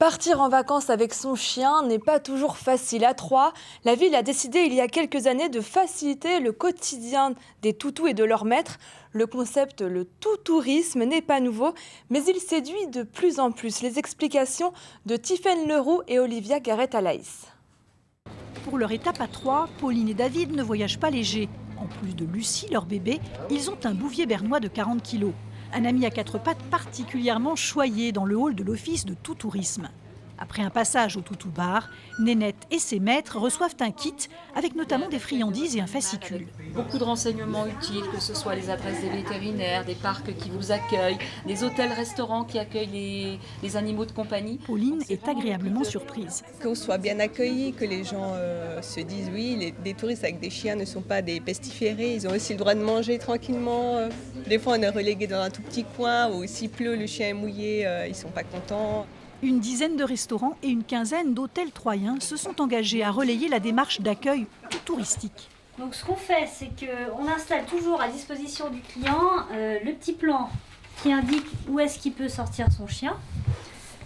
Partir en vacances avec son chien n'est pas toujours facile. À Troyes, la ville a décidé il y a quelques années de faciliter le quotidien des toutous et de leurs maîtres. Le concept, le tout-tourisme, n'est pas nouveau, mais il séduit de plus en plus. Les explications de Tiffaine Leroux et Olivia Garrett-Alaïs. Pour leur étape à Troyes, Pauline et David ne voyagent pas léger. En plus de Lucie, leur bébé, ils ont un bouvier bernois de 40 kilos. Un ami à quatre pattes particulièrement choyé dans le hall de l'office de tout tourisme. Après un passage au toutou bar, Nénette et ses maîtres reçoivent un kit avec notamment des friandises et un fascicule. Beaucoup de renseignements utiles, que ce soit les adresses des vétérinaires, des parcs qui vous accueillent, des hôtels-restaurants qui accueillent les animaux de compagnie. Pauline est agréablement surprise. Qu'on soit bien accueillis, que les gens se disent oui, des touristes avec des chiens ne sont pas des pestiférés, ils ont aussi le droit de manger tranquillement. Des fois on est relégué dans un tout petit coin où s'il pleut, le chien est mouillé, ils ne sont pas contents. Une dizaine de restaurants et une quinzaine d'hôtels troyens se sont engagés à relayer la démarche d'accueil tout touristique. Donc ce qu'on fait, c'est qu'on installe toujours à disposition du client le petit plan qui indique où est-ce qu'il peut sortir son chien.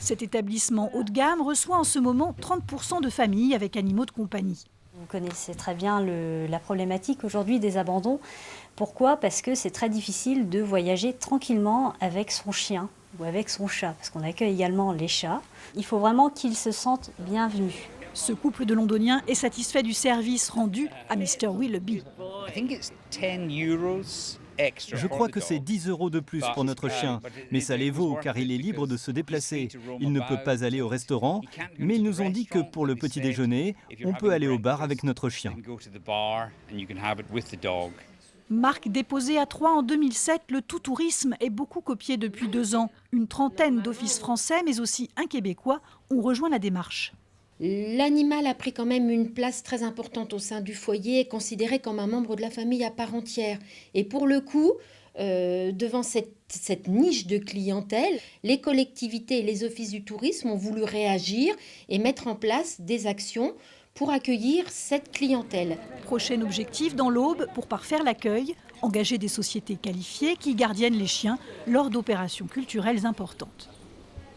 Cet établissement haut de gamme reçoit en ce moment 30% de familles avec animaux de compagnie. Vous connaissez très bien la problématique aujourd'hui des abandons. Pourquoi ? Parce que c'est très difficile de voyager tranquillement avec son chien ou avec son chat, parce qu'on accueille également les chats. Il faut vraiment qu'ils se sentent bienvenus. Ce couple de Londoniens est satisfait du service rendu à Mr. Willoughby. Je crois que c'est 10 € de plus pour notre chien, mais ça les vaut car il est libre de se déplacer. Il ne peut pas aller au restaurant, mais ils nous ont dit que pour le petit déjeuner, on peut aller au bar avec notre chien. Marque déposée à Troyes en 2007, le tout-tourisme est beaucoup copié depuis 2 ans. Une trentaine d'offices français, mais aussi un québécois, ont rejoint la démarche. L'animal a pris quand même une place très importante au sein du foyer, est considéré comme un membre de la famille à part entière. Et pour le coup, devant cette niche de clientèle, les collectivités et les offices du tourisme ont voulu réagir et mettre en place des actions pour accueillir cette clientèle. Prochain objectif dans l'Aube, pour parfaire l'accueil, engager des sociétés qualifiées qui gardiennent les chiens lors d'opérations culturelles importantes.